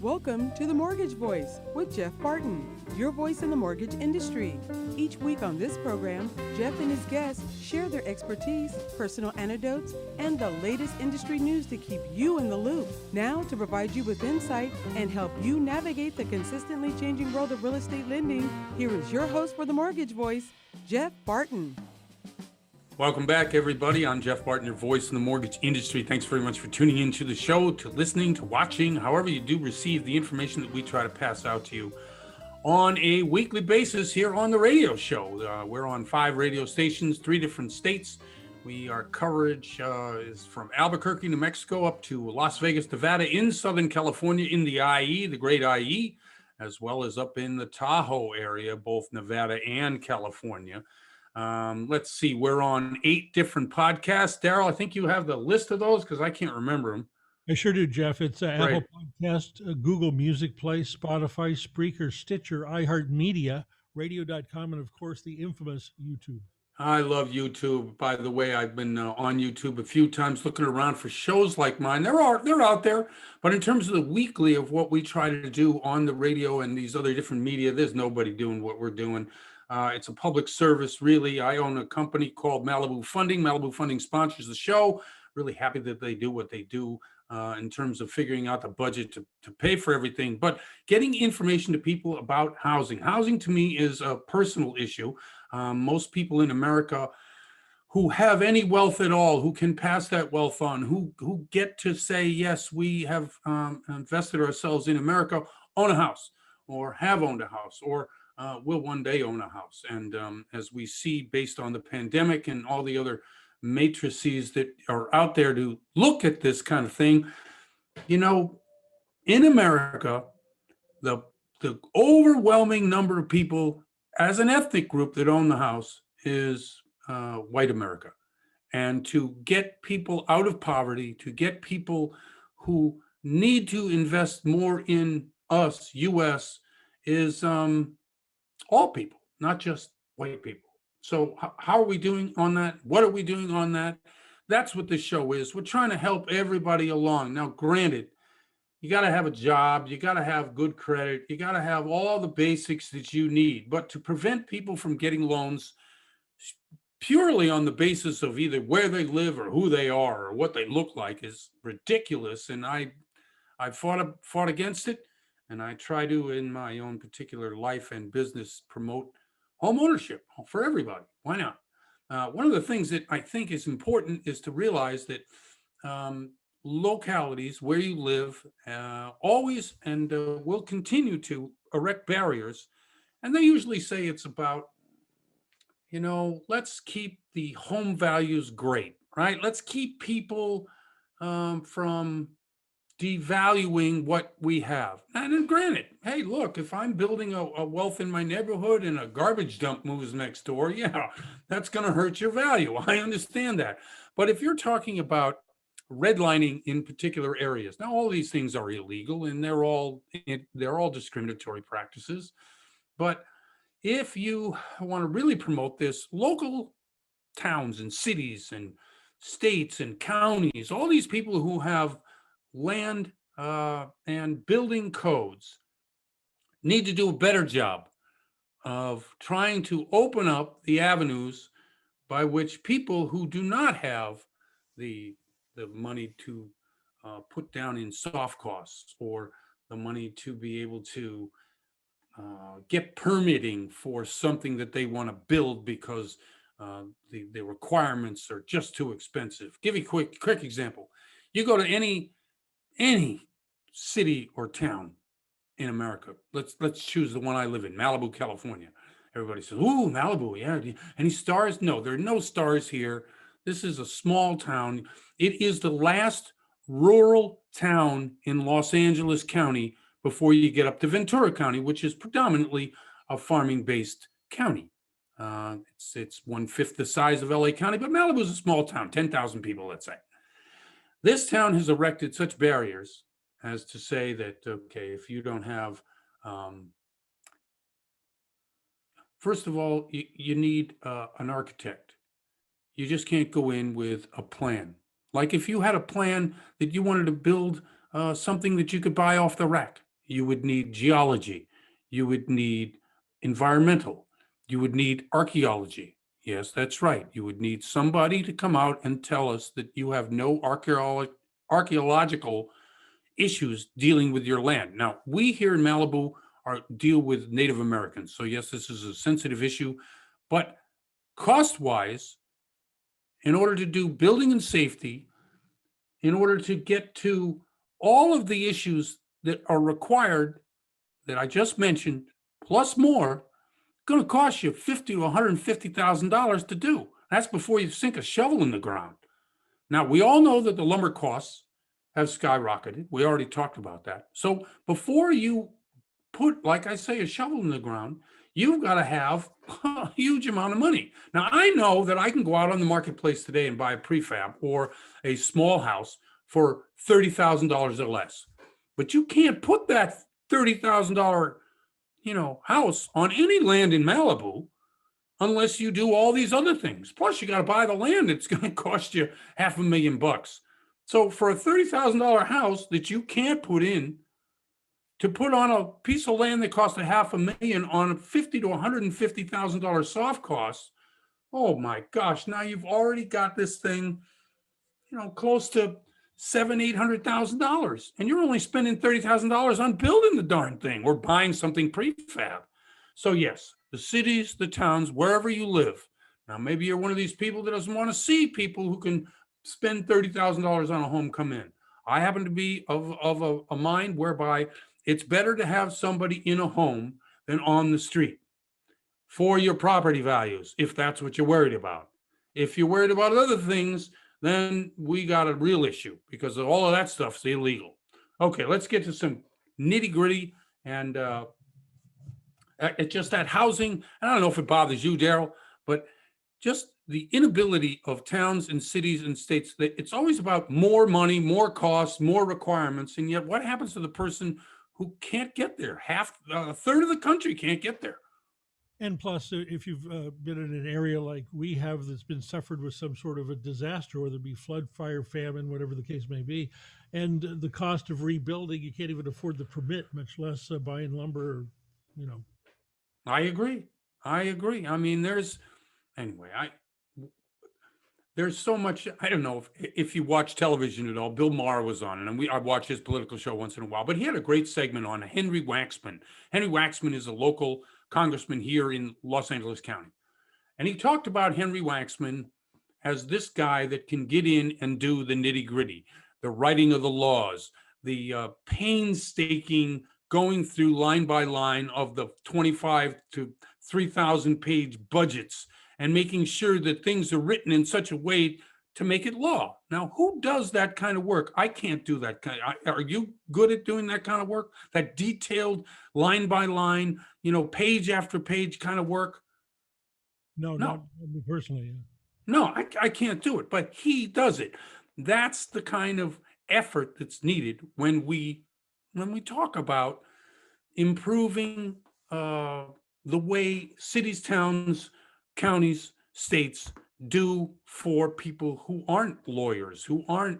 Welcome to The Mortgage Voice with Jeff Barton, your voice in the mortgage industry. Each week on this program, Jeff and his guests share their expertise, personal anecdotes, and the latest industry news to keep you in the loop. Now, to provide you with insight and help you navigate the consistently changing world of real estate lending, here is your host for The Mortgage Voice, Jeff Barton. Welcome back, everybody. I'm Jeff Barton, your voice in the mortgage industry. Thanks very much for tuning into the show, to listening, to watching, however you do receive the information that we try to pass out to you on a weekly basis here on the radio show. We're on 5 radio stations, 3 different states. Our coverage is from Albuquerque, New Mexico, up to Las Vegas, Nevada, in Southern California, in the IE, the great IE, as well as up in the Tahoe area, both Nevada and California. Let's see, we're on 8 different podcasts. Daryl, I think you have the list of those because I can't remember them. I sure do, Jeff. It's Apple Right. Podcast, Google Music Play, Spotify, Spreaker, Stitcher, iHeartMedia, Radio.com, and of course the infamous YouTube. I love YouTube. By the way, I've been on YouTube a few times looking around for shows like mine. They're out there. But in terms of the weekly of what we try to do on the radio and these other different media, there's nobody doing what we're doing. It's a public service, really. I own a company called Malibu Funding. Malibu Funding sponsors the show. Really happy that they do what they do in terms of figuring out the budget to pay for everything. But getting information to people about housing. Housing to me is a personal issue. Most people in America who have any wealth at all, who can pass that wealth on, who get to say, yes, we have invested ourselves in America, own a house or have owned a house or will one day own a house. And as we see based on the pandemic and all the other matrices that are out there to look at this kind of thing, you know, in America, the overwhelming number of people as an ethnic group that own the house is white America. And to get people out of poverty, to get people who need to invest more in us, U.S., is all people, not just white people. So how are we doing on that? What are we doing on that? That's what this show is. We're trying to help everybody along. Now, granted, you got to have a job. You got to have good credit. You got to have all the basics that you need. But to prevent people from getting loans purely on the basis of either where they live or who they are or what they look like is ridiculous. And I fought against it. And I try to, in my own particular life and business, promote home ownership for everybody. Why not? One of the things that I think is important is to realize that localities where you live always and will continue to erect barriers. And they usually say it's about, let's keep the home values great, right? Let's keep people from devaluing what we have. And then granted, hey, look, if I'm building a wealth in my neighborhood and a garbage dump moves next door, yeah, that's going to hurt your value. I understand that. But if you're talking about redlining in particular areas, now all these things are illegal and they're all discriminatory practices. But if you want to really promote this, local towns and cities and states and counties, all these people who have land and building codes need to do a better job of trying to open up the avenues by which people who do not have the money to put down in soft costs or the money to be able to get permitting for something that they want to build because the requirements are just too expensive. Give you a quick example. You go to any city or town in America. Let's choose the one I live in, Malibu, California. Everybody says, "Ooh, Malibu, yeah. Any stars?" No, there are no stars here. This is a small town. It is the last rural town in Los Angeles County before you get up to Ventura County, which is predominantly a farming-based county. It's 1/5 the size of LA County, but Malibu is a small town, 10,000 people, let's say. This town has erected such barriers as to say that, okay, if you don't have, first of all, you need an architect. You just can't go in with a plan. Like if you had a plan that you wanted to build something that you could buy off the rack, you would need geology, you would need environmental, you would need archaeology. Yes, that's right. You would need somebody to come out and tell us that you have no archaeological issues dealing with your land. Now, we here in Malibu deal with Native Americans. So yes, this is a sensitive issue, but cost-wise, in order to do building and safety, in order to get to all of the issues that are required that I just mentioned, plus more, going to cost you $50,000 to $150,000 to do. That's before you sink a shovel in the ground. Now, we all know that the lumber costs have skyrocketed. We already talked about that. So before you put, like I say, a shovel in the ground, you've got to have a huge amount of money. Now, I know that I can go out on the marketplace today and buy a prefab or a small house for $30,000 or less. But you can't put that $30,000, house on any land in Malibu unless you do all these other things. Plus, you got to buy the land. It's going to cost you $500,000. So for a $30,000 house that you can't put in, to put on a piece of land that costs $500,000 on a $50,000 to $150,000 soft cost, oh my gosh! Now you've already got this thing, close to $700,000-800,000, and you're only spending $30,000 on building the darn thing or buying something prefab. So yes, the cities, the towns, wherever you live. Now maybe you're one of these people that doesn't want to see people who can spend $30,000 on a home come in. I happen to be of a mind whereby it's better to have somebody in a home than on the street for your property values, if that's what you're worried about. If you're worried about other things, then we got a real issue because all of that stuff's illegal. Okay, let's get to some nitty gritty and it's just that housing. I don't know if it bothers you, Daryl, but just the inability of towns and cities and states, that it's always about more money, more costs, more requirements. And yet what happens to the person who can't get there? A third of the country can't get there. And plus, if you've been in an area like we have that's been suffered with some sort of a disaster, whether it be flood, fire, famine, whatever the case may be, and the cost of rebuilding, you can't even afford the permit, much less buying lumber, I agree. I mean, there's so much. I don't know if you watch television at all. Bill Maher was on, and I watch his political show once in a while, but he had a great segment on Henry Waxman. Henry Waxman is a local congressman here in Los Angeles County. And he talked about Henry Waxman as this guy that can get in and do the nitty gritty, the writing of the laws, the painstaking going through line by line of the 25 to 3,000 page budgets and making sure that things are written in such a way to make it law. Now, who does that kind of work? I can't do that kind. Are you good at doing that kind of work? That detailed line by line, page after page kind of work? No, not me personally. No, I can't do it, but he does it. That's the kind of effort that's needed when we talk about improving the way cities, towns, counties, states do for people who aren't lawyers, who aren't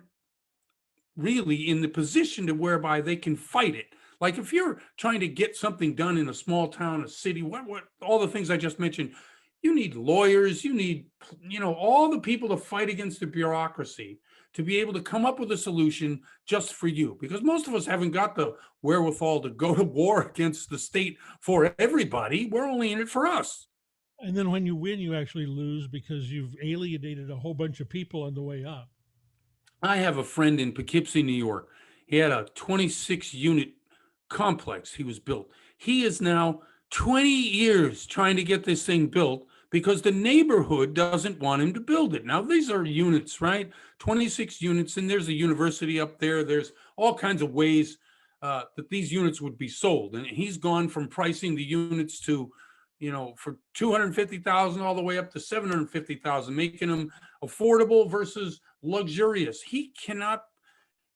really in the position to whereby they can fight it. Like if you're trying to get something done in a small town, a city, what all the things I just mentioned, you need lawyers, you need, all the people to fight against the bureaucracy to be able to come up with a solution just for you. Because most of us haven't got the wherewithal to go to war against the state for everybody. We're only in it for us. And then when you win, you actually lose because you've alienated a whole bunch of people on the way up. I have a friend in Poughkeepsie, New York. He had a 26 unit complex he was built. He is now 20 years trying to get this thing built because the neighborhood doesn't want him to build it. Now, these are units, right? 26 units, and there's a university up there. There's all kinds of ways that these units would be sold. And he's gone from pricing the units to, for $250,000 all the way up to $750,000, making them affordable versus luxurious. He cannot,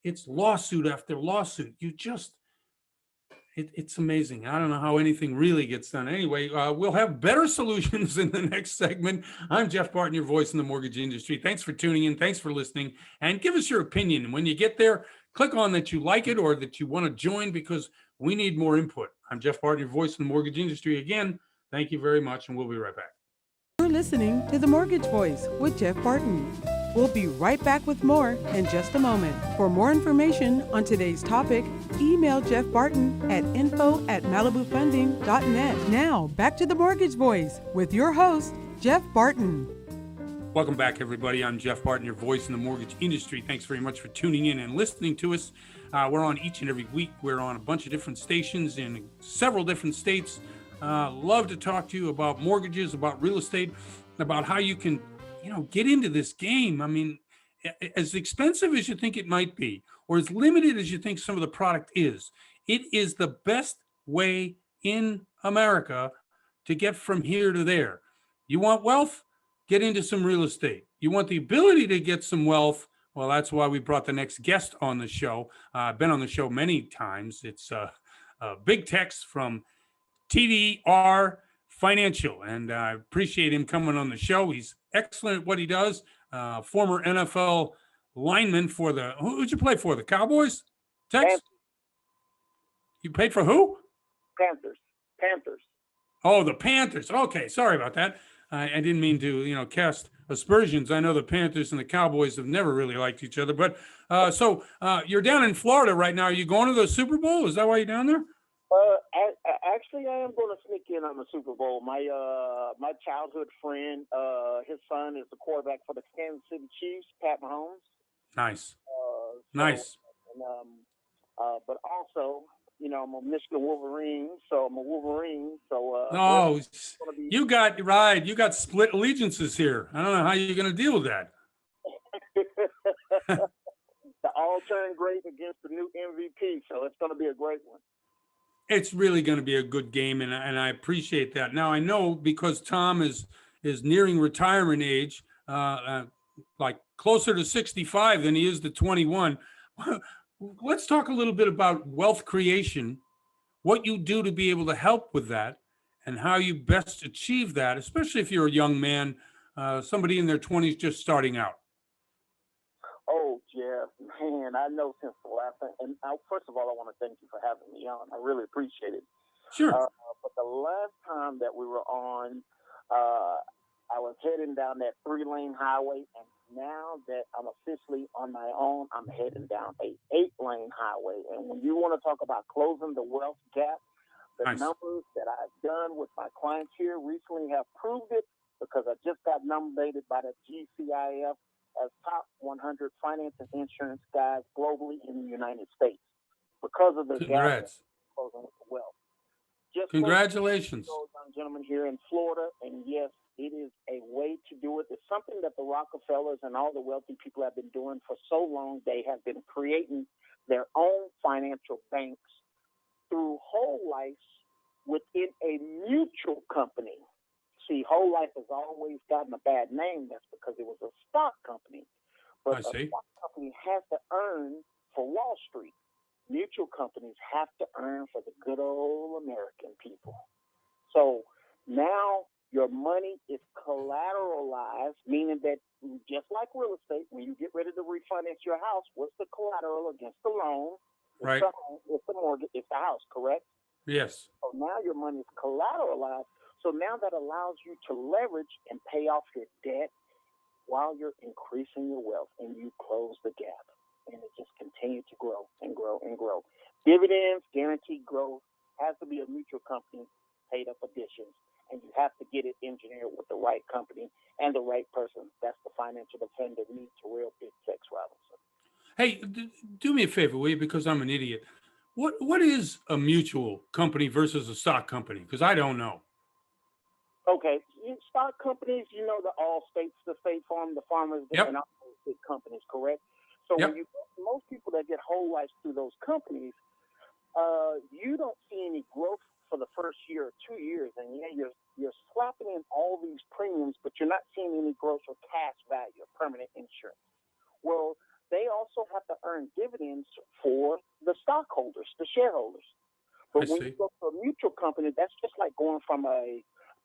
it's lawsuit after lawsuit. It's amazing. I don't know how anything really gets done. Anyway, we'll have better solutions in the next segment. I'm Jeff Barton, your voice in the mortgage industry. Thanks for tuning in. Thanks for listening. And give us your opinion. And when you get there, click on that you like it or that you want to join, because we need more input. I'm Jeff Barton, your voice in the mortgage industry. Again, thank you very much, and we'll be right back. You're listening to The Mortgage Voice with Jeff Barton. We'll be right back with more in just a moment. For more information on today's topic, email Jeff Barton at info@malibufunding.net. Now, back to The Mortgage Voice with your host, Jeff Barton. Welcome back, everybody. I'm Jeff Barton, your voice in the mortgage industry. Thanks very much for tuning in and listening to us. We're on each and every week. We're on a bunch of different stations in several different states. Love to talk to you about mortgages, about real estate, about how you can, get into this game. I mean, as expensive as you think it might be, or as limited as you think some of the product is, it is the best way in America to get from here to there. You want wealth? Get into some real estate. You want the ability to get some wealth? Well, that's why we brought the next guest on the show. I've been on the show many times. It's Big Tex from TDR Financial, and I appreciate him coming on the show. He's excellent at what he does. Former NFL lineman for who'd you play for? The Cowboys? Tex? Panthers. You played for who? Panthers. Oh, the Panthers. Okay, sorry about that. I didn't mean to, cast aspersions. I know the Panthers and the Cowboys have never really liked each other. But so you're down in Florida right now. Are you going to the Super Bowl? Is that why you're down there? Actually, I am going to sneak in on the Super Bowl. My childhood friend, his son is the quarterback for the Kansas City Chiefs, Pat Mahomes. Nice. Nice. And, but also, I'm a Michigan Wolverine, so I'm a Wolverine. So you got split allegiances here. I don't know how you're going to deal with that. The all-time great against the new MVP, so it's going to be a great one. It's really going to be a good game, and I appreciate that. Now, I know because Tom is nearing retirement age, like closer to 65 than he is to 21. Let's talk a little bit about wealth creation, what you do to be able to help with that, and how you best achieve that, especially if you're a young man, somebody in their 20s just starting out. Oh, Jeff, man, I know since the last time. And first of all, I want to thank you for having me on. I really appreciate it. Sure. But the last time that we were on, I was heading down that 3-lane highway, and now that I'm officially on my own, I'm heading down a 8-lane highway. And when you want to talk about closing the wealth gap, the Nice. numbers that I've done with my clients here recently have proved it, because I just got nominated by the GCIF as top 100 finance and insurance guys globally in the United States because of the gap closing with the wealth. Just Congratulations. those young gentlemen here in Florida, and yes, it is a way to do it. It's something that the Rockefellers and all the wealthy people have been doing for so long. They have been creating their own financial banks through whole life within a mutual company. See, whole life has always gotten a bad name. That's because it was a stock company. But a stock company has to earn for Wall Street. Mutual companies have to earn for the good old American people. So now your money is collateralized, meaning that just like real estate, when you get ready to refinance your house, what's the collateral against the loan? Right. It's the mortgage, it's the house, correct? Yes. So now your money is collateralized. So now that allows you to leverage and pay off your debt while you're increasing your wealth, and you close the gap. And it just continues to grow and grow and grow. Dividends, guaranteed growth, has to be a mutual company, paid up additions, and you have to get it engineered with the right company and the right person. That's the financial defender needs to real Big Tex Robinson. Hey, do me a favor, will you? Because I'm an idiot. What is a mutual company versus a stock company? Because I don't know. Okay, stock companies, the Allstates, the State Farm, the Farmers, Yep. and all those big companies, correct? So Yep. when most people that get whole life through those companies, you don't see any growth for the first year or 2 years, and you're slapping in all these premiums, but you're not seeing any growth or cash value of permanent insurance. Well, they also have to earn dividends for the stockholders, the shareholders. But when you go to a mutual company, that's just like going from a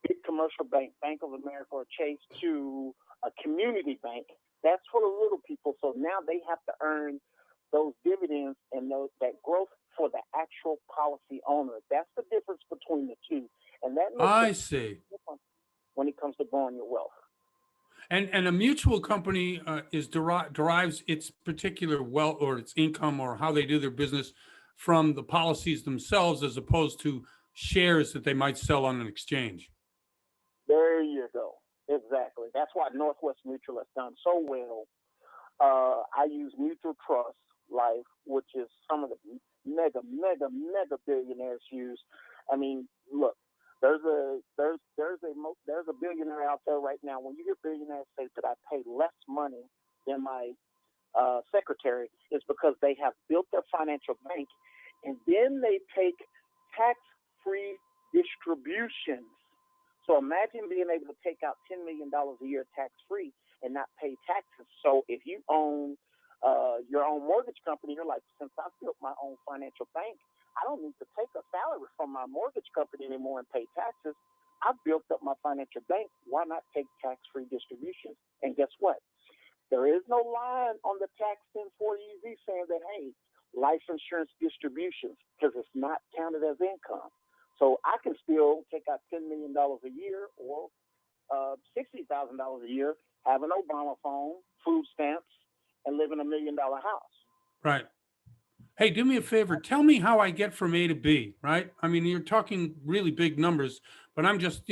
big commercial bank, Bank of America or Chase, to a community bank. That's for the little people. So now they have to earn those dividends and that growth for the actual policy owner. That's the difference between the two. And that makes I a see. difference when it comes to growing your wealth. And a mutual company derives its particular wealth or its income or how they do their business from the policies themselves, as opposed to shares that they might sell on an exchange. There you go. Exactly. That's why Northwest Mutual has done so well. I use Mutual Trust Life, which is some of the mega billionaires use. I mean, look, there's a billionaire out there right now. When you hear billionaires say that I pay less money than my secretary, it's because they have built their financial bank, and then they take tax-free distributions. So imagine being able to take out $10 million a year tax-free and not pay taxes. So if you own your own mortgage company, you're like, since I've built my own financial bank, I don't need to take a salary from my mortgage company anymore and pay taxes. I've built up my financial bank. Why not take tax-free distributions? And guess what? There is no line on the tax 1040 saying that, hey, life insurance distributions, because it's not counted as income. So I can still take out $10 million a year or $60,000 a year, have an Obama phone, food stamps, and live in $1 million house. Right. Hey, do me a favor. Tell me how I get from A to B, right? I mean, you're talking really big numbers, but I'm just,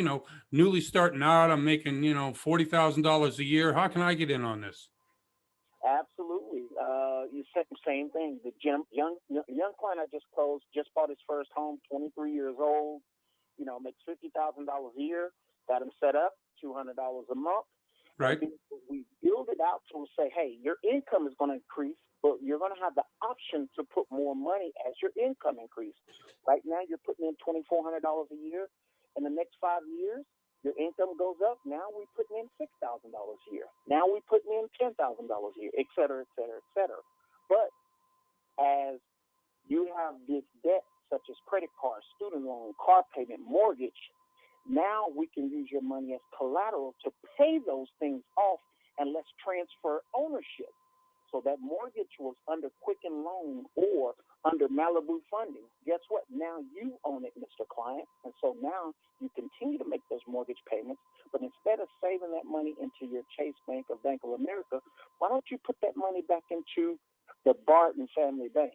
newly starting out. I'm making, $40,000 a year. How can I get in on this? Absolutely. You said the same thing. The young client I just closed, just bought his first home, 23 years old, makes $50,000 a year, got him set up, $200 a month. Right. We build it out to say, hey, your income is going to increase, but you're going to have the option to put more money as your income increases. Right now, you're putting in $2,400 a year. In the next 5 years, your income goes up. Now we're putting in $6,000 a year. Now we're putting in $10,000 a year, et cetera, et cetera, et cetera. But as you have this debt, such as credit cards, student loan, car payment, mortgage, now we can use your money as collateral to pay those things off, and let's transfer ownership. So that mortgage was under Quicken Loan or under Malibu Funding. Guess what? Now you own it, Mr. Client. And so now you continue to make those mortgage payments, but instead of saving that money into your Chase Bank or Bank of America, why don't you put that money back into the Barton Family Bank?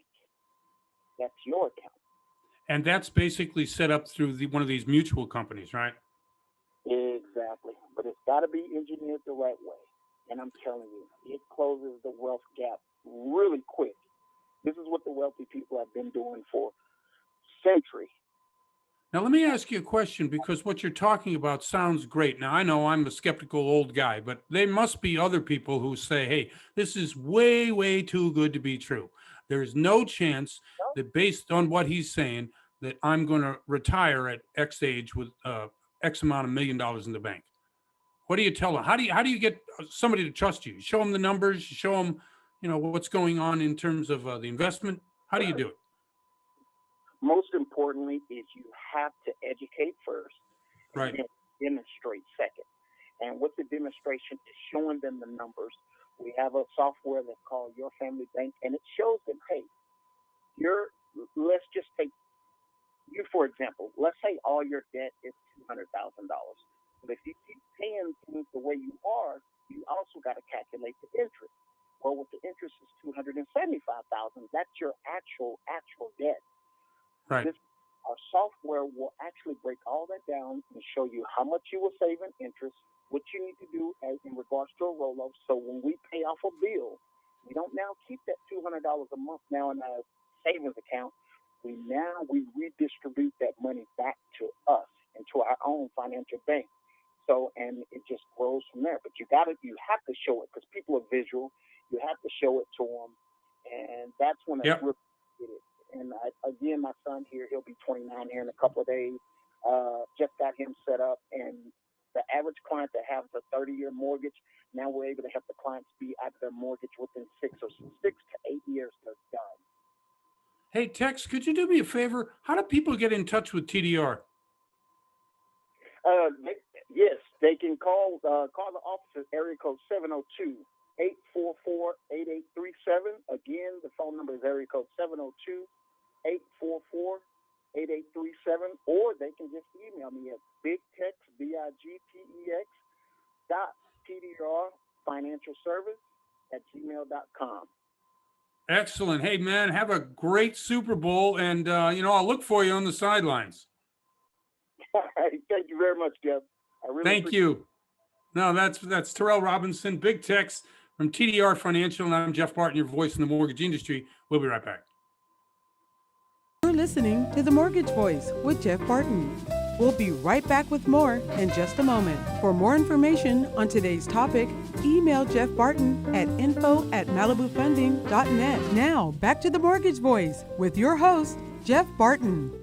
That's your account. And that's basically set up through one of these mutual companies, right? Exactly. But it's got to be engineered the right way. And I'm telling you, it closes the wealth gap really quick. This is what the wealthy people have been doing for centuries. Now, let me ask you a question, because what you're talking about sounds great. Now, I know I'm a skeptical old guy, but there must be other people who say, hey, this is way, way too good to be true. There is no chance that, based on what he's saying, that I'm going to retire at X age with X amount of $1 million in the bank. What do you tell them? How do you get somebody to trust you? Show them the numbers, show them, what's going on in terms of the investment. How do you do it? Most importantly is you have to educate first, right, and then demonstrate second. And with the demonstration is showing them the numbers. We have a software that's called Your Family Bank, and it shows them, hey, let's just take you, for example. Let's say all your debt is $200,000. But if you keep paying things the way you are, you also got to calculate the interest. Well, with the interest is $275,000, that's your actual debt. Right. Our software will actually break all that down and show you how much you will save in interest, what you need to do in regards to a roll-up. So when we pay off a bill, we don't now keep that $200 a month now in our savings account. We redistribute that money back to us into our own financial bank. So, and it just grows from there. But you have to show it, because people are visual. You have to show it to them, and that's when it's really good. And again, my son here, he'll be 29 here in a couple of days. Just got him set up, and the average client that has a 30-year mortgage, now we're able to help the clients be out of their mortgage within 6 to 8 years. They're done. Hey, Tex, could you do me a favor? How do people get in touch with TDR? Yes, they can call the office at area code 844-8837. Again, the phone number is area code 702-844-8837, or they can just email me at bigtex, BIGTEX, .tdrfinancialservice@gmail.com. Excellent. Hey, man, have a great Super Bowl, and I'll look for you on the sidelines. Thank you very much, Jeff. I really Thank you. No, that's Terrell Robinson, Big Tex from TDR Financial, and I'm Jeff Barton, your voice in the mortgage industry. We'll be right back. You're listening to The Mortgage Voice with Jeff Barton. We'll be right back with more in just a moment. For more information on today's topic, email Jeff Barton at info@malibufunding.net. Now, back to The Mortgage Voice with your host, Jeff Barton.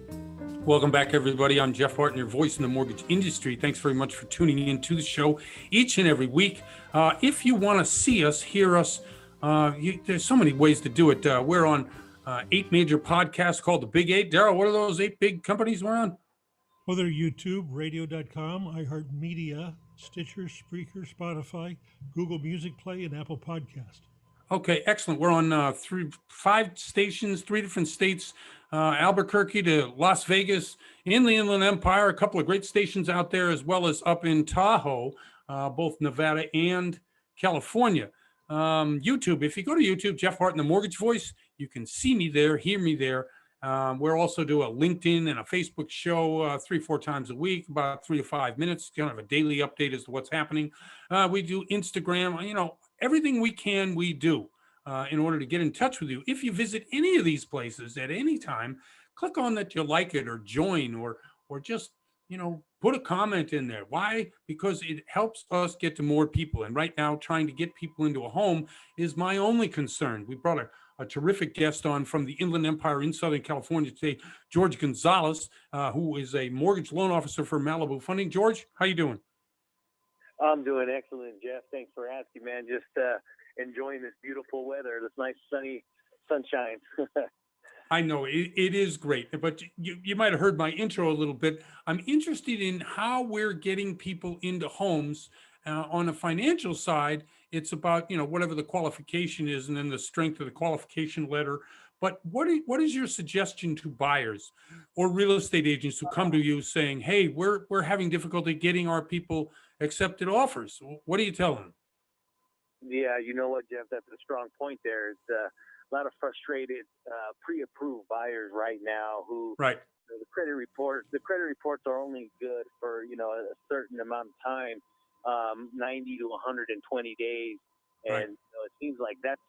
Welcome back, everybody. I'm Jeff Barton, your voice in the mortgage industry. Thanks very much for tuning in to the show each and every week. If you want to see us, hear us, there's so many ways to do it. We're on 8 major podcasts called the Big 8. Darryl, what are those 8 big companies we're on? Well, they're YouTube, radio.com, iHeartMedia, Stitcher, Spreaker, Spotify, Google Music Play, and Apple Podcast. Okay, excellent. We're on 5 stations, 3 different states, Albuquerque to Las Vegas, in the Inland Empire, a couple of great stations out there, as well as up in Tahoe, both Nevada and California. YouTube, if you go to YouTube, Jeff Barton, the Mortgage Voice, you can see me there, hear me there. We're also do a LinkedIn and a Facebook show 3-4 times a week, about 3 to 5 minutes. Kind of a daily update as to what's happening. We do Instagram, everything we can, we do in order to get in touch with you. If you visit any of these places at any time, click on that you like it or join or just, put a comment in there. Why? Because it helps us get to more people. And right now, trying to get people into a home is my only concern. We brought a terrific guest on from the Inland Empire in Southern California today, George Gonzalez, who is a mortgage loan officer for Malibu Funding. George, how you doing? I'm doing excellent, Jeff. Thanks for asking, man. Just enjoying this beautiful weather, this nice sunny sunshine. I know it is great, but you might have heard my intro a little bit. I'm interested in how we're getting people into homes. On the financial side, it's about, whatever the qualification is and then the strength of the qualification letter. But what is your suggestion to buyers or real estate agents who come to you saying, hey, we're having difficulty getting our people accepted offers? What do you tell them? Yeah, you know what, Jeff, that's a strong point there. It's a lot of frustrated pre-approved buyers right now who right. The credit reports are only good for, a certain amount of time, 90 to 120 days. And right. It seems like that's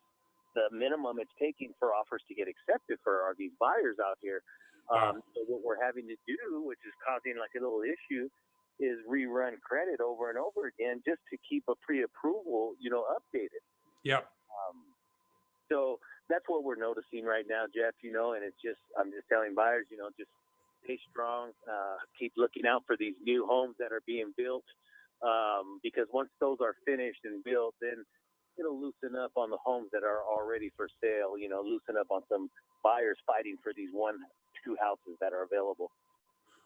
the minimum it's taking for offers to get accepted for these buyers out here. Wow. So what we're having to do, which is causing like a little issue, is rerun credit over and over again just to keep a pre-approval, updated. Yep. So that's what we're noticing right now, Jeff, and I'm just telling buyers, just stay strong, keep looking out for these new homes that are being built, because once those are finished and built, then it'll loosen up on the homes that are already for sale, loosen up on some buyers fighting for these 1-2 houses that are available.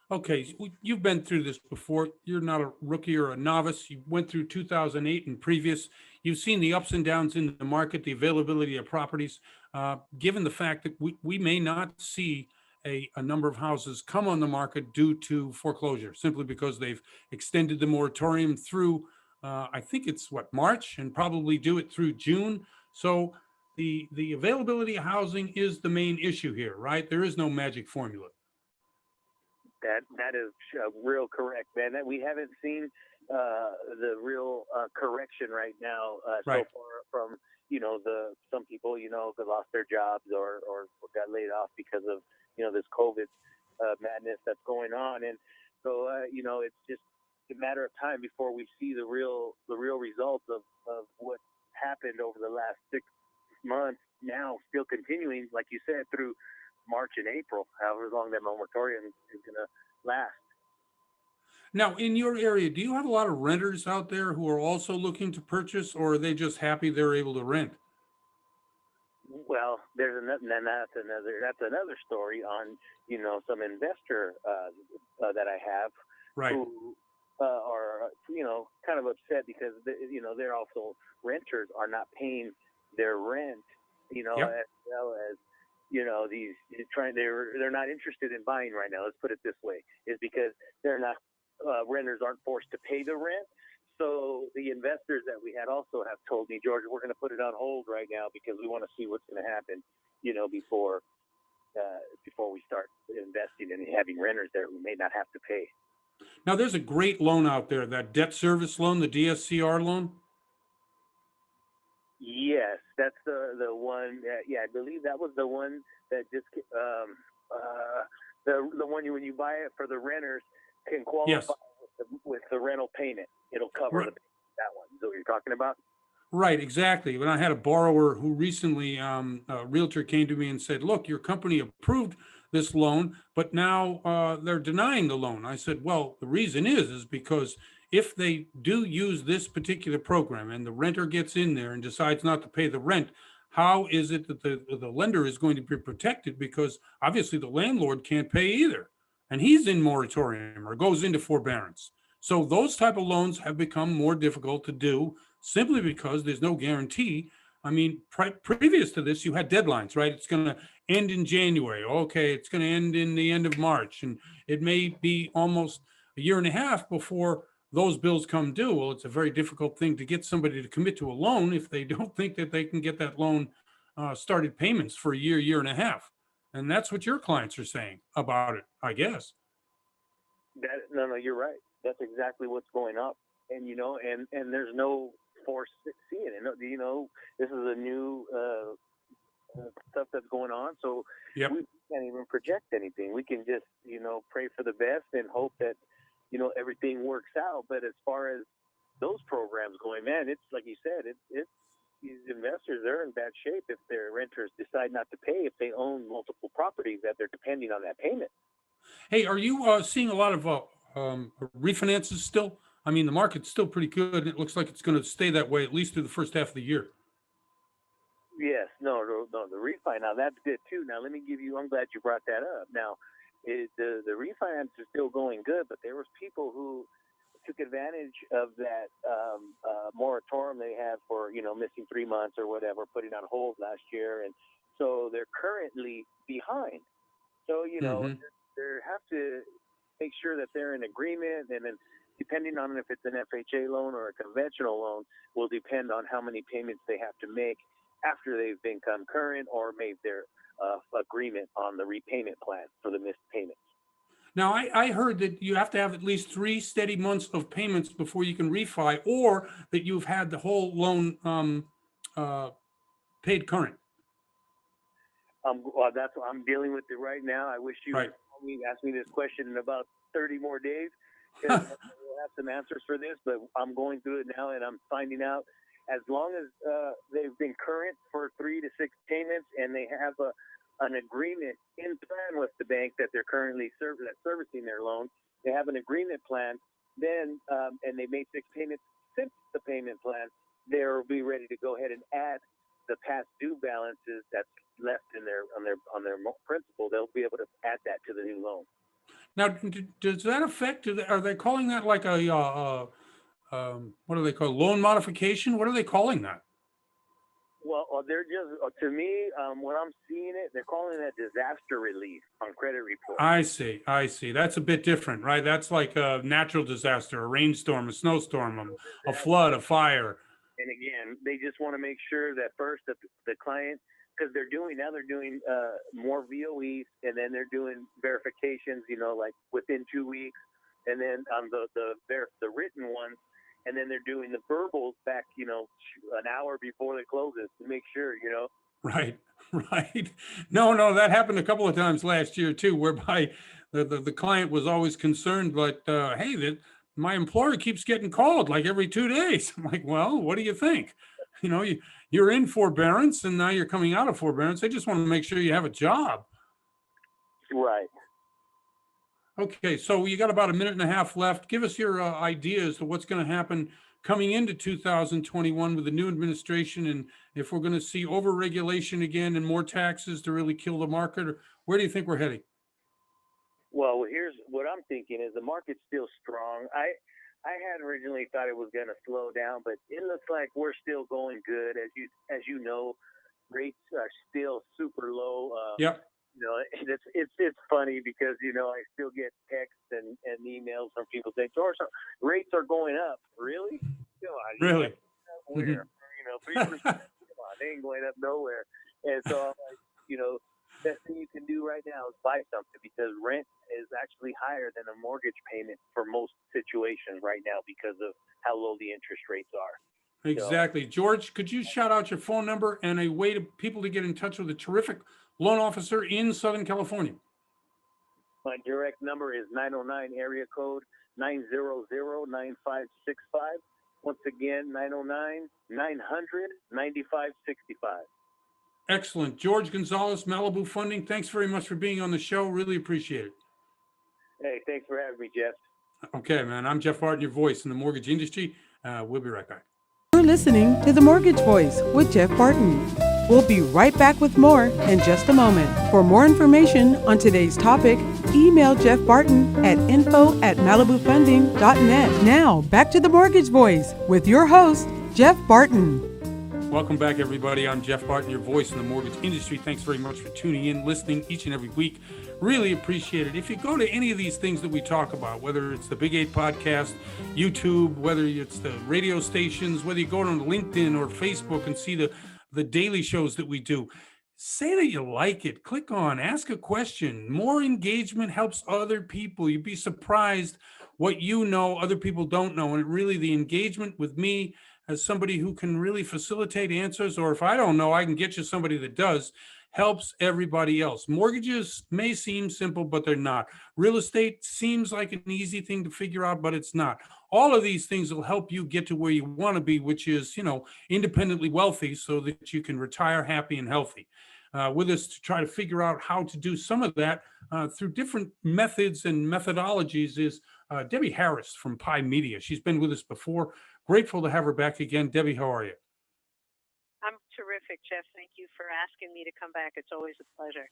Okay, you've been through this before. You're not a rookie or a novice. You went through 2008 and previous. You've seen the ups and downs in the market, the availability of properties. Given the fact that we may not see a number of houses come on the market due to foreclosure, simply because they've extended the moratorium through, I think it's March, and probably do it through June. So the availability of housing is the main issue here, right? There is no magic formula. That is real correct, man. That we haven't seen the real correction right now right. so far from some people that lost their jobs or got laid off because of this COVID madness that's going on, and so it's just a matter of time before we see the real results of what happened over the last 6 months. Now still continuing, like you said, through March and April, however long that moratorium is going to last. Now, in your area, do you have a lot of renters out there who are also looking to purchase, or are they just happy they're able to rent? Well, there's that's another story on some investor that I have right. who are kind of upset because they're also renters are not paying their rent, Yep. as well as these they're not interested in buying right now. Let's put it this way, is because they're not renters aren't forced to pay the rent. So the investors that we had also have told me, George, we're going to put it on hold right now because we want to see what's going to happen, before we start investing and having renters there who may not have to pay. Now, there's a great loan out there, that debt service loan, the DSCR loan. Yes, that's the one. Yeah, I believe that was the one that just the one when you buy it for the renters can qualify Yes. with the rental payment. It'll cover Right. that one. Is that what you're talking about? Right, exactly. When I had a borrower who recently, a realtor came to me and said, "Look, your company approved this loan, but now they're denying the loan." I said, "Well, the reason is because if they do use this particular program and the renter gets in there and decides not to pay the rent, how is it that the lender is going to be protected? Because obviously the landlord can't pay either, and he's in moratorium or goes into forbearance. So those type of loans have become more difficult to do simply because there's no guarantee. I mean, previous to this, you had deadlines, right? It's going to end in January. Okay, it's going to end in the end of March, and it may be almost a year and a half before those bills come due. Well, it's a very difficult thing to get somebody to commit to a loan if they don't think that they can get that loan started payments for a year and a half. And that's what your clients are saying about it, I guess. No, you're right. That's exactly what's going up, and and there's no force seeing it. This is a new stuff that's going on, so Yep. we can't even project anything. We can just pray for the best and hope that everything works out. But as far as those programs going, man, it's like you said, it's these investors, they're in bad shape if their renters decide not to pay, if they own multiple properties that they're depending on that payment. Hey, are you seeing a lot of refinances still? I mean, the market's still pretty good. It looks like it's going to stay that way at least through the first half of the year. Yes, no, the refi. Now that's good too. Now let me give you. I'm glad you brought that up. Now, the refinance is still going good, but there was people who took advantage of that moratorium they had for missing 3 months or whatever, putting on hold last year, and so they're currently behind. So Hmm. they have to make sure that they're in agreement, and then depending on if it's an FHA loan or a conventional loan, will depend on how many payments they have to make after they've become current or made their agreement on the repayment plan for the missed payments. Now, I heard that you have to have at least 3 steady months of payments before you can refi, or that you've had the whole loan uh, paid current. Well, that's what I'm dealing with it right now. I wish you Right. would ask me this question in about 30 more days, because we'll have some answers for this. But I'm going through it now, and I'm finding out as long as they've been current for 3 to 6 payments, and they have an agreement in plan with the bank that they're currently servicing their loan. They have an agreement plan, then and they made 6 payments since the payment plan. They'll be ready to go ahead and add the past due balances that's left in on their principal. They'll be able to add that to the new loan. Now, does that affect? Are they calling that like a what do they call loan modification? What are they calling that? Well, they're just to me when I'm seeing it, they're calling it disaster relief on credit report. I see. I see. That's a bit different, right? That's like a natural disaster, a rainstorm, a snowstorm, a flood, a fire. And again, they just want to make sure that first that the client, because they're doing more VOEs, and then they're doing verifications, like within 2 weeks, and then on the written ones, and then they're doing the verbals back, an hour before it closes to make sure, Right, right. No, that happened a couple of times last year too, whereby the client was always concerned, but hey, my employer keeps getting called like every 2 days. I'm like, well, what do you think? You're in forbearance and now you're coming out of forbearance. They just want to make sure you have a job. Right. Okay, so you got about a minute and a half left. Give us your idea as to what's going to happen coming into 2021 with the new administration, and if we're going to see overregulation again and more taxes to really kill the market, or where do you think we're heading? Well, here's what I'm thinking: is the market's still strong. I had originally thought it was going to slow down, but it looks like we're still going good. As you know, rates are still super low. Yep. It's funny because I still get texts and emails from people saying, George, rates are going up. Really? Really? Where? 3%. Come on, they ain't going up nowhere. And so I'm like, best thing you can do right now is buy something because rent is actually higher than a mortgage payment for most situations right now because of how low the interest rates are. Exactly. George, could you shout out your phone number and a way to people to get in touch with a terrific loan officer in Southern California? My direct number is 909 area code 900-9565. Once again, 909-900-9565. Excellent. George Gonzalez, Malibu Funding, thanks very much for being on the show. Really appreciate it. Hey, thanks for having me, Jeff. Okay, man. I'm Jeff Barton, your voice in the mortgage industry. We'll be right back. You're listening to The Mortgage Voice with Jeff Barton. We'll be right back with more in just a moment. For more information on today's topic, email Jeff Barton at info@malibufunding.net. Now, back to The Mortgage Voice with your host, Jeff Barton. Welcome back, everybody. I'm Jeff Barton, your voice in the mortgage industry. Thanks very much for tuning in, listening each and every week. Really appreciate it. If you go to any of these things that we talk about, whether it's the Big 8 podcast, YouTube, whether it's the radio stations, whether you go on LinkedIn or Facebook and see the daily shows that we do, say that you like it. Click on, ask a question. More engagement helps other people. You'd be surprised what other people don't know. And really the engagement with me as somebody who can really facilitate answers, or if I don't know, I can get you somebody that does, helps everybody else. Mortgages may seem simple, but they're not. Real estate seems like an easy thing to figure out, but it's not. All of these things will help you get to where you want to be, which is, independently wealthy so that you can retire happy and healthy. With us to try to figure out how to do some of that through different methods and methodologies is Debbie Harris from Pi Media. She's been with us before. Grateful to have her back again. Debbie, how are you? I'm terrific, Jeff. Thank you for asking me to come back. It's always a pleasure.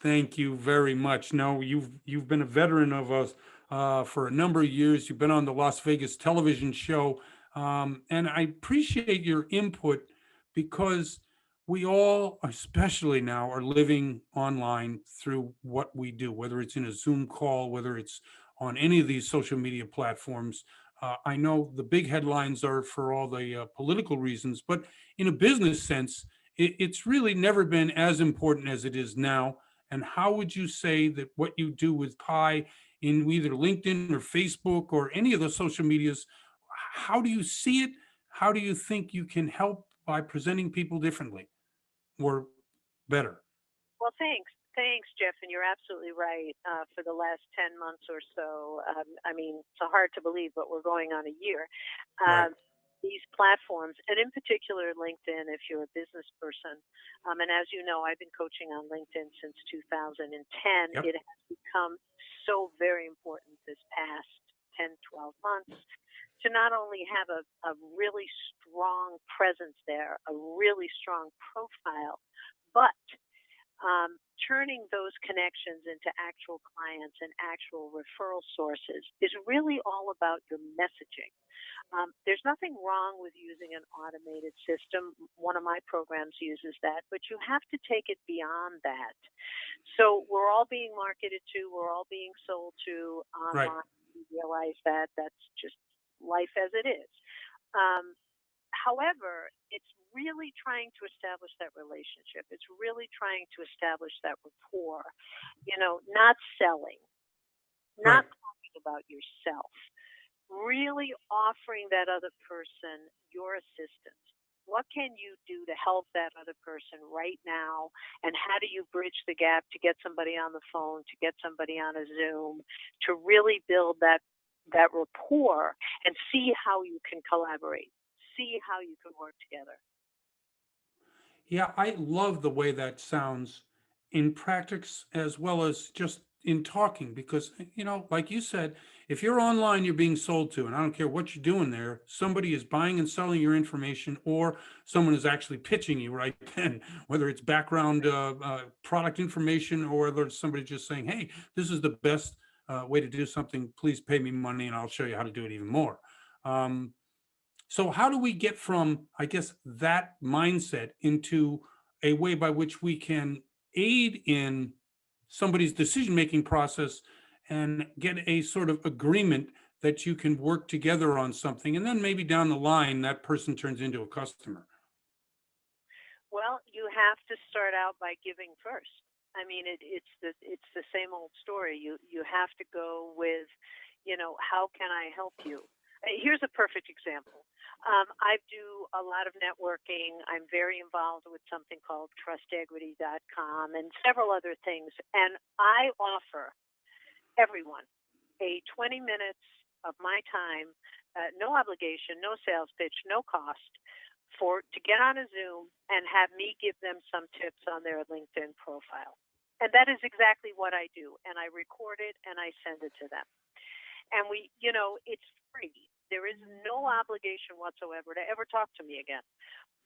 Thank you very much. No, you've been a veteran of us for a number of years. You've been on the Las Vegas television show, and I appreciate your input because we all, especially now, are living online through what we do, whether it's in a Zoom call, whether it's on any of these social media platforms. I know the big headlines are for all the political reasons, but in a business sense, it's really never been as important as it is now. And how would you say that what you do with Pi in either LinkedIn or Facebook or any of the social medias, how do you see it? How do you think you can help by presenting people differently or better? Well, thanks. Thanks, Jeff. And you're absolutely right. For the last 10 months or so, it's hard to believe, but we're going on a year. Right. These platforms, and in particular LinkedIn, if you're a business person, and as you know, I've been coaching on LinkedIn since 2010. Yep. It has become so very important this past 10, 12 months to not only have a really strong presence there, a really strong profile, but turning those connections into actual clients and actual referral sources is really all about your messaging. There's nothing wrong with using an automated system. One of my programs uses that, but you have to take it beyond that. So we're all being marketed to, we're all being sold to online. Right. We realize that that's just life as it is. However, it's really trying to establish that relationship. It's really trying to establish that rapport, not selling, not talking about yourself, really offering that other person your assistance. What can you do to help that other person right now? And how do you bridge the gap to get somebody on the phone, to get somebody on a Zoom, to really build that rapport and see how you can collaborate, see how you can work together. Yeah, I love the way that sounds in practice as well as just in talking, because, like you said, if you're online, you're being sold to, and I don't care what you're doing there, somebody is buying and selling your information, or someone is actually pitching you right then, whether it's background product information or whether it's somebody just saying, hey, this is the best way to do something, please pay me money and I'll show you how to do it even more. Um, so how do we get from, I guess, that mindset into a way by which we can aid in somebody's decision-making process and get a sort of agreement that you can work together on something, and then maybe down the line that person turns into a customer? Well, you have to start out by giving first. I mean, it's the same old story. You have to go with, how can I help you? Here's a perfect example. I do a lot of networking. I'm very involved with something called trustequity.com and several other things. And I offer everyone a 20 minutes of my time, no obligation, no sales pitch, no cost, to get on a Zoom and have me give them some tips on their LinkedIn profile. And that is exactly what I do. And I record it and I send it to them. And it's free. There is no obligation whatsoever to ever talk to me again.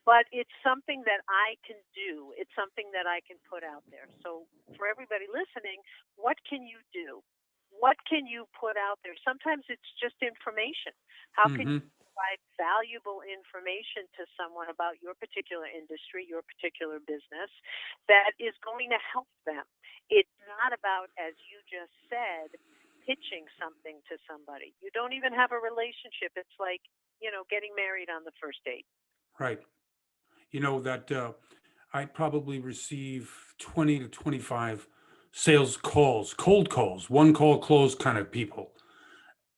But it's something that I can do. It's something that I can put out there. So for everybody listening, what can you do? What can you put out there? Sometimes it's just information. How can you provide valuable information to someone about your particular industry, your particular business, that is going to help them? It's not about, as you just said, pitching something to somebody. You don't even have a relationship. It's like, getting married on the first date. Right. That I probably receive 20 to 25 sales calls, cold calls, one call close kind of people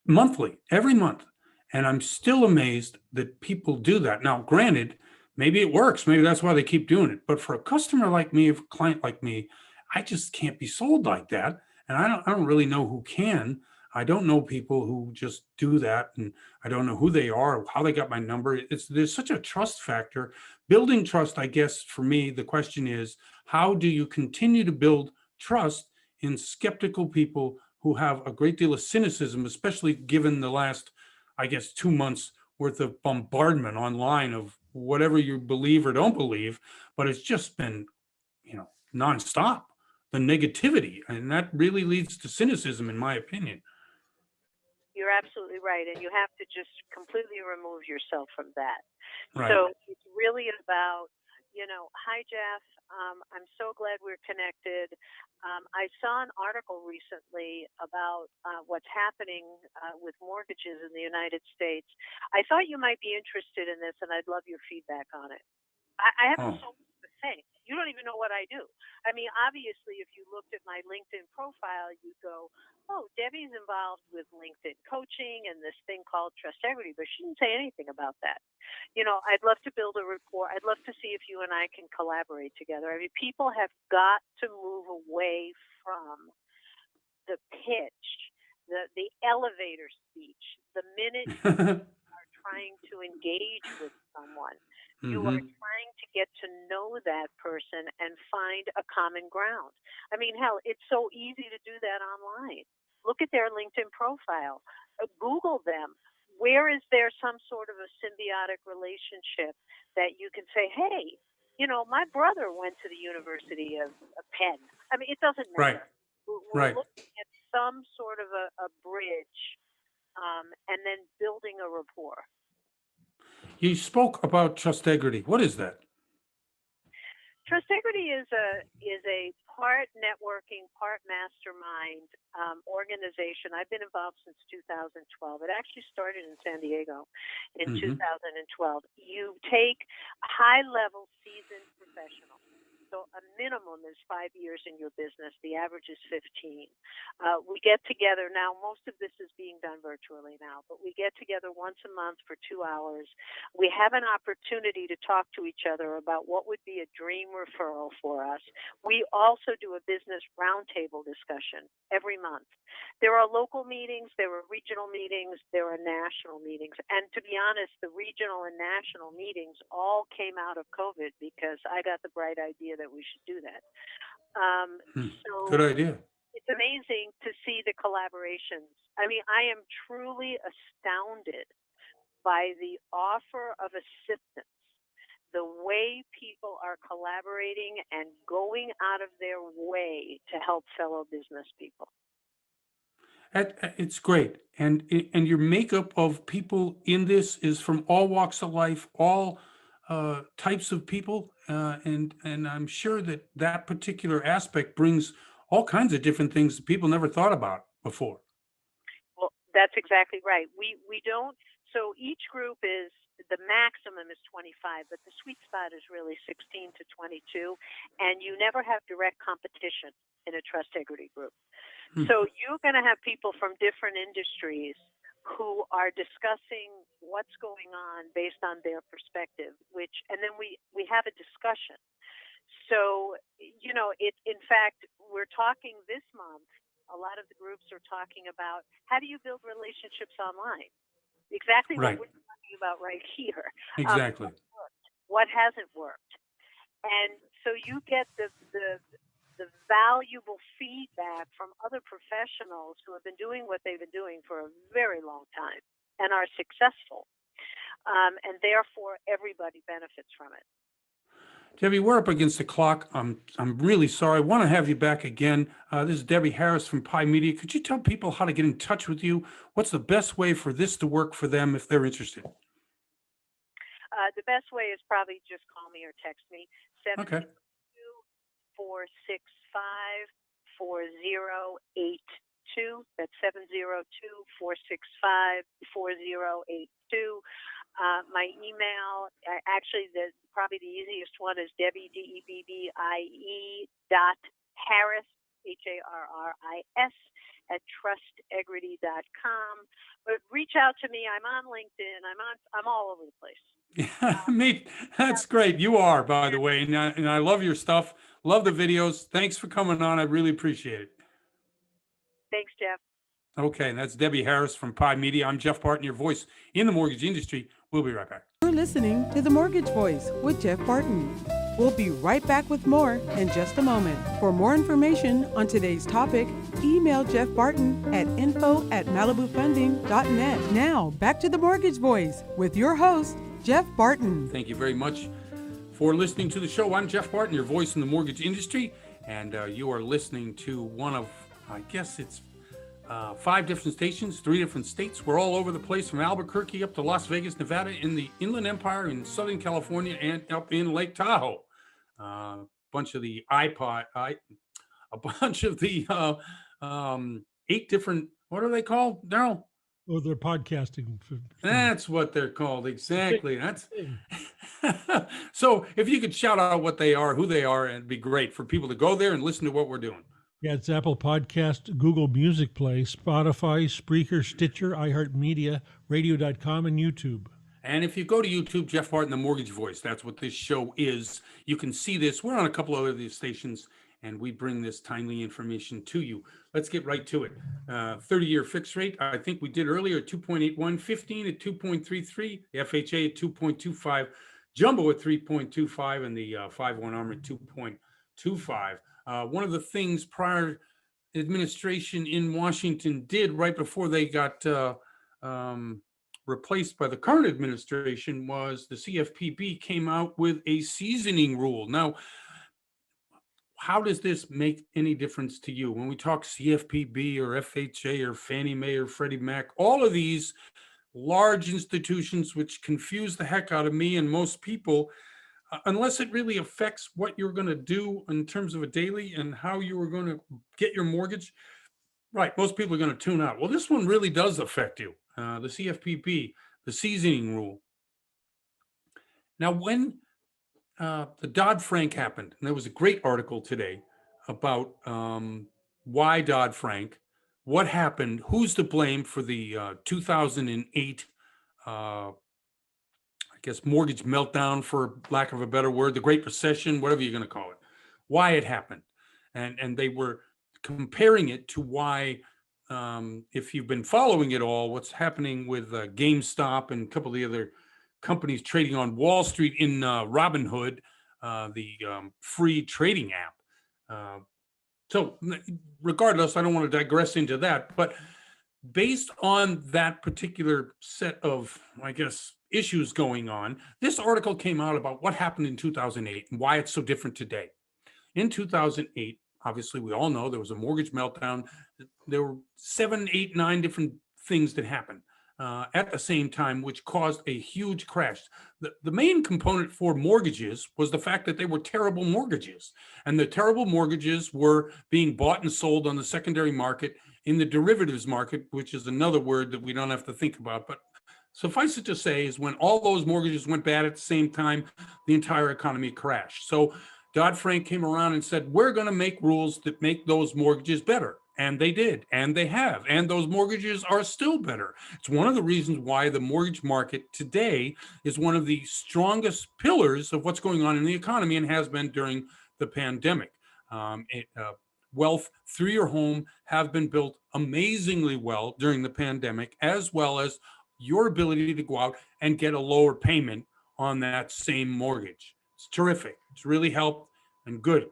monthly, every month. And I'm still amazed that people do that. Now, granted, maybe it works. Maybe that's why they keep doing it. But for a customer like me, a client like me, I just can't be sold like that. And I don't really know who can. I don't know people who just do that, and I don't know who they are or how they got my number. There's such a trust factor. Building trust, I guess, for me, the question is, how do you continue to build trust in skeptical people who have a great deal of cynicism, especially given the last, I guess, 2 months worth of bombardment online of whatever you believe or don't believe, but it's just been, nonstop, the negativity, and that really leads to cynicism, in my opinion. You're absolutely right, and you have to just completely remove yourself from that. Right. So it's really about, hi, Jeff. I'm so glad we're connected. I saw an article recently about what's happening with mortgages in the United States. I thought you might be interested in this, and I'd love your feedback on it. I haven't sold a thing. You don't even know what I do. I mean, obviously, if you looked at my LinkedIn profile, you'd go, oh, Debbie's involved with LinkedIn coaching and this thing called Trust Equity, but she didn't say anything about that. I'd love to build a rapport. I'd love to see if you and I can collaborate together. I mean, people have got to move away from the pitch, the elevator speech. The minute you are trying to engage with someone, you are trying to get to know that person and find a common ground. I mean, hell, it's so easy to do that online. Look at their LinkedIn profile. Google them. Where is there some sort of a symbiotic relationship that you can say, hey, my brother went to the University of Penn. I mean, it doesn't matter. We're looking at some sort of a bridge and then building a rapport. You spoke about Trustegrity. What is that? Trustegrity is a part networking, part mastermind organization. I've been involved since 2012. It actually started in San Diego in 2012. You take high-level seasoned professionals. So a minimum is 5 years in your business. The average is 15. We get together now. Most of this is being done virtually now, but we get together once a month for 2 hours. We have an opportunity to talk to each other about what would be a dream referral for us. We also do a business roundtable discussion every month. There are local meetings, there are regional meetings, there are national meetings. And to be honest, the regional and national meetings all came out of COVID because I got the bright idea that we should do that. So good idea. It's amazing to see the collaborations. I mean, I am truly astounded by the offer of assistance, the way people are collaborating and going out of their way to help fellow business people. It's great. And your makeup of people in this is from all walks of life, all types of people. And I'm sure that that particular aspect brings all kinds of different things that people never thought about before. Well, that's exactly right. We don't. So each group is the maximum is 25, but the sweet spot is really 16 to 22, and you never have direct competition in a trust equity group. Hmm. So you're going to have people from different industries who are discussing what's going on based on their perspective, and then we have a discussion. So, in fact, we're talking this month, a lot of the groups are talking about how do you build relationships online? Exactly what Right. we're talking about right here. Exactly. What hasn't worked? And so you get the valuable feedback from other professionals who have been doing what they've been doing for a very long time and are successful. And therefore, everybody benefits from it. Debbie, we're up against the clock. I'm really sorry. I want to have you back again. This is Debbie Harris from Pi Media. Could you tell people how to get in touch with you? What's the best way for this to work for them if they're interested? The best way is probably just call me or text me. Okay. 702-465-4082. That's 702-465-4082. My email, actually, probably the easiest one is Debbie, DEBBIE .Harris, HARRIS @trustegrity.com. But reach out to me. I'm on LinkedIn. I'm all over the place. Yeah, mate, that's great. You are, by the way, and I love your stuff. Love the videos. Thanks for coming on. I really appreciate it. Thanks, Jeff. Okay, and that's Debbie Harris from Pi Media. I'm Jeff Barton, your voice in the mortgage industry. We'll be right back. You're listening to The Mortgage Voice with Jeff Barton. We'll be right back with more in just a moment. For more information on today's topic, email Jeff Barton at info@malibufunding.net. Now, back to The Mortgage Voice with your host, Jeff Barton. Thank you very much for listening to the show. I'm Jeff Barton, your voice in the mortgage industry, and you are listening to one of, I guess it's 5 different stations, 3 different states. We're all over the place, from Albuquerque up to Las Vegas, Nevada, in the Inland Empire, in Southern California, and up in Lake Tahoe. A bunch of the 8 different, what are they called, Daryl? Oh, they're podcasting. That's what they're called. Exactly. That's so if you could shout out what they are, who they are, it'd be great for people to go there and listen to what we're doing. Yeah, it's Apple Podcast, Google Music Play, Spotify, Spreaker, Stitcher, iHeartMedia, Radio.com, and YouTube. And if you go to YouTube, Jeff Barton, the Mortgage Voice, that's what this show is. You can see this. We're on a couple of other stations, and we bring this timely information to you. Let's get right to it. 30-year fixed rate, I think we did earlier, 2.81, 15 at 2.33, the FHA at 2.25, Jumbo at 3.25, and the 5-1 ARM at 2.25. One of the things prior administration in Washington did right before they got replaced by the current administration was the CFPB came out with a seasoning rule. Now, how does this make any difference to you? When we talk CFPB or FHA or Fannie Mae or Freddie Mac, all of these large institutions which confuse the heck out of me and most people, unless it really affects what you're going to do in terms of a daily and how you are going to get your mortgage, right, most people are going to tune out. Well, this one really does affect you. The CFPB, the seasoning rule. Now, when the Dodd-Frank happened, and there was a great article today about why Dodd-Frank, what happened, who's to blame for the 2008 I guess mortgage meltdown, for lack of a better word, the Great Recession, whatever you're going to call it, why it happened. And they were comparing it to why, if you've been following it all, what's happening with GameStop and a couple of the other companies trading on Wall Street in Robinhood, the free trading app. So regardless, I don't want to digress into that, but based on that particular set of, I guess, issues going on, this article came out about what happened in 2008 and why it's so different today. In 2008, obviously, we all know there was a mortgage meltdown. there were 7, 8, 9 different things that happened at the same time, which caused a huge crash. The main component for mortgages was the fact that they were terrible mortgages, and the terrible mortgages were being bought and sold on the secondary market, in the derivatives market, which is another word that we don't have to think about. But suffice it to say is when all those mortgages went bad at the same time, the entire economy crashed. So Dodd-Frank came around and said, we're going to make rules that make those mortgages better. And they did, and they have, and those mortgages are still better. It's one of the reasons why the mortgage market today is one of the strongest pillars of what's going on in the economy, and has been during the pandemic. Wealth through your home have been built amazingly well during the pandemic, as well as your ability to go out and get a lower payment on that same mortgage. It's terrific. It's really helped and good.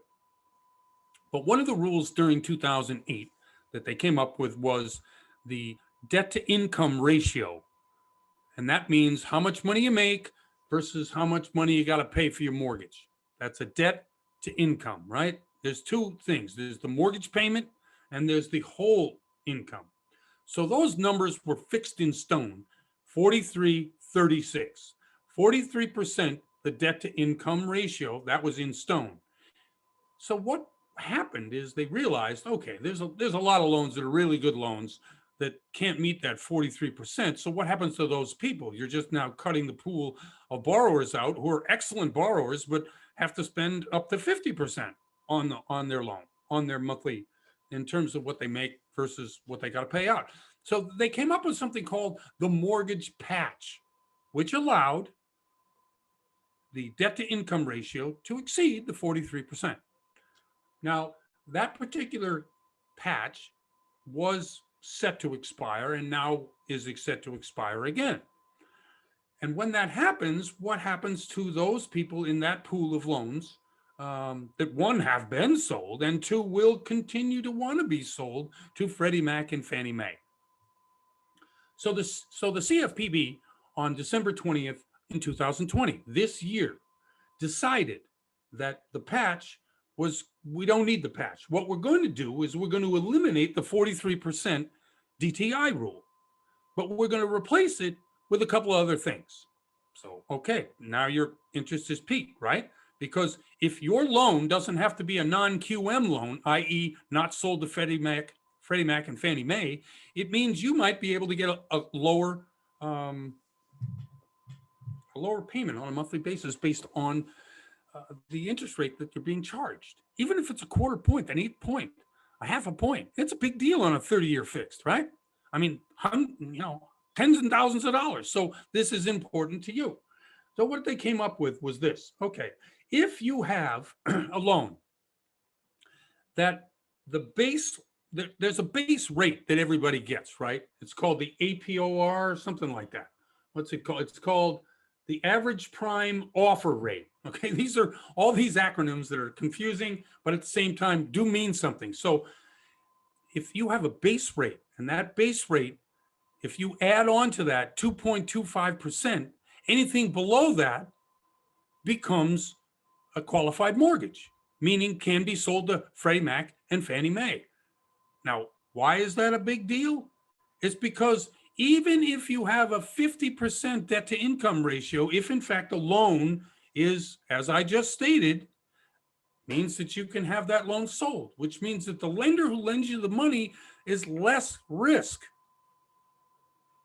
But one of the rules during 2008 that they came up with was the debt to income ratio. And that means how much money you make versus how much money you got to pay for your mortgage. That's a debt to income, right? There's two things. There's the mortgage payment and there's the whole income. So those numbers were fixed in stone, 43-36. 43% the debt to income ratio, that was in stone. So what happened is they realized, okay, there's a lot of loans that are really good loans that can't meet that 43%. So what happens to those people? You're just now cutting the pool of borrowers out who are excellent borrowers, but have to spend up to 50% on their loan, on their monthly, in terms of what they make versus what they got to pay out. So they came up with something called the mortgage patch, which allowed the debt to income ratio to exceed the 43%. Now, that particular patch was set to expire and now is set to expire again. And when that happens, what happens to those people in that pool of loans that, one, have been sold and two, will continue to want to be sold to Freddie Mac and Fannie Mae? So the CFPB on December 20th in 2020, this year, decided that the patch we don't need the patch. What we're going to do is we're going to eliminate the 43% DTI rule, but we're going to replace it with a couple of other things. So, okay, now your interest is piqued, right? Because if your loan doesn't have to be a non-QM loan, i.e. not sold to Freddie Mac and Fannie Mae, it means you might be able to get a lower payment on a monthly basis based on the interest rate that you're being charged. Even if it's a quarter point, an 8 point, a half a point, it's a big deal on a 30-year fixed, right? I mean, tens and thousands of dollars. So this is important to you. So what they came up with was this. Okay, if you have a loan that there's a base rate that everybody gets, right? It's called the APOR, something like that. What's it called? It's called the average prime offer rate. Okay, these are all these acronyms that are confusing, but at the same time do mean something. So if you have a base rate, and that base rate, if you add on to that 2.25%, anything below that becomes a qualified mortgage, meaning can be sold to Freddie Mac and Fannie Mae. Now, why is that a big deal? It's because even if you have a 50% debt to income ratio, if in fact a loan is, as I just stated, means that you can have that loan sold, which means that the lender who lends you the money is less risk.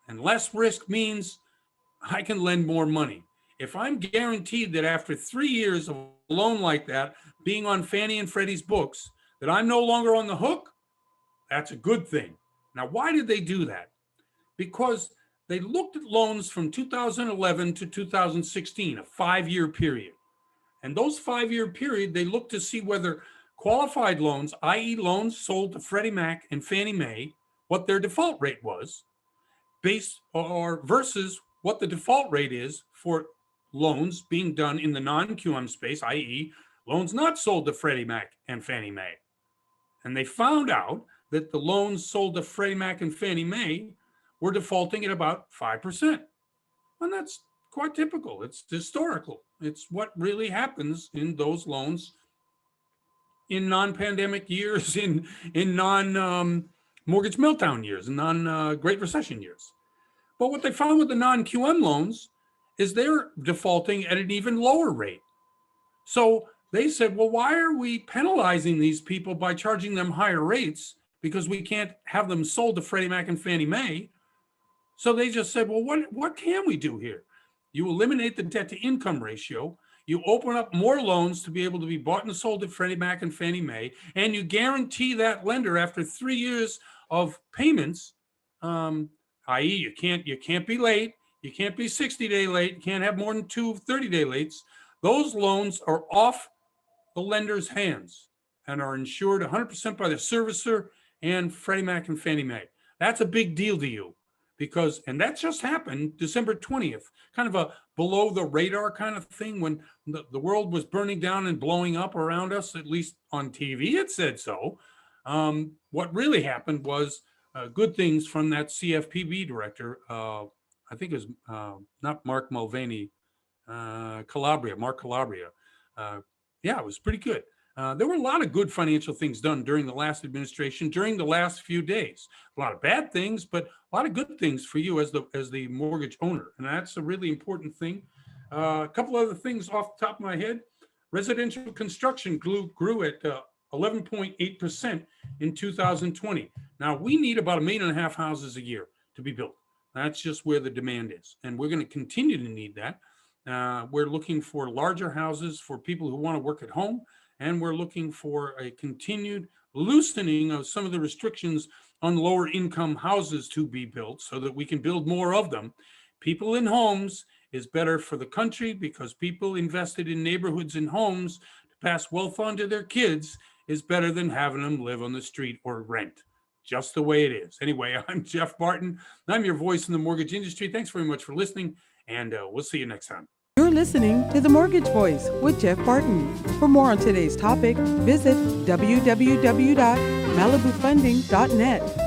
And less risk means I can lend more money. If I'm guaranteed that after 3 years of a loan like that being on Fannie and Freddie's books, that I'm no longer on the hook, that's a good thing. Now, why did they do that? Because they looked at loans from 2011 to 2016, a 5-year period. And those 5-year period, they looked to see whether qualified loans, i.e. loans sold to Freddie Mac and Fannie Mae, what their default rate was, versus what the default rate is for loans being done in the non-QM space, i.e. loans not sold to Freddie Mac and Fannie Mae. And they found out that the loans sold to Freddie Mac and Fannie Mae were defaulting at about 5%. And that's quite typical. It's historical. It's what really happens in those loans in non-pandemic years, in non mortgage meltdown years and non-Great Recession years. But what they found with the non-QM loans is they're defaulting at an even lower rate. So they said, well, why are we penalizing these people by charging them higher rates because we can't have them sold to Freddie Mac and Fannie Mae? So they just said, well, what can we do here? You eliminate the debt to income ratio. You open up more loans to be able to be bought and sold at Freddie Mac and Fannie Mae, and you guarantee that lender after 3 years of payments, i.e., you can't be late, you can't be 60-day late, you can't have more than 2 30-day lates. Those loans are off the lender's hands and are insured 100% by the servicer and Freddie Mac and Fannie Mae. That's a big deal to you because, and that just happened December 20th, kind of a below the radar kind of thing when the world was burning down and blowing up around us, at least on TV, it said so. What really happened was good things from that CFPB director. I think it was not Mark Mulvaney, Mark Calabria. Yeah, it was pretty good. There were a lot of good financial things done during the last administration, during the last few days. A lot of bad things, but a lot of good things for you as the mortgage owner. And that's a really important thing. A couple other things off the top of my head. Residential construction grew at 11.8% in 2020. Now, we need about 1.5 million houses a year to be built. That's just where the demand is. And we're going to continue to need that. We're looking for larger houses for people who want to work at home. And we're looking for a continued loosening of some of the restrictions on lower income houses to be built so that we can build more of them. People in homes is better for the country because people invested in neighborhoods and homes to pass wealth on to their kids is better than having them live on the street or rent. Just the way it is. Anyway, I'm Jeff Barton. I'm your voice in the mortgage industry. Thanks very much for listening, and we'll see you next time. You're listening to The Mortgage Voice with Jeff Barton. For more on today's topic, visit www.malibufunding.net.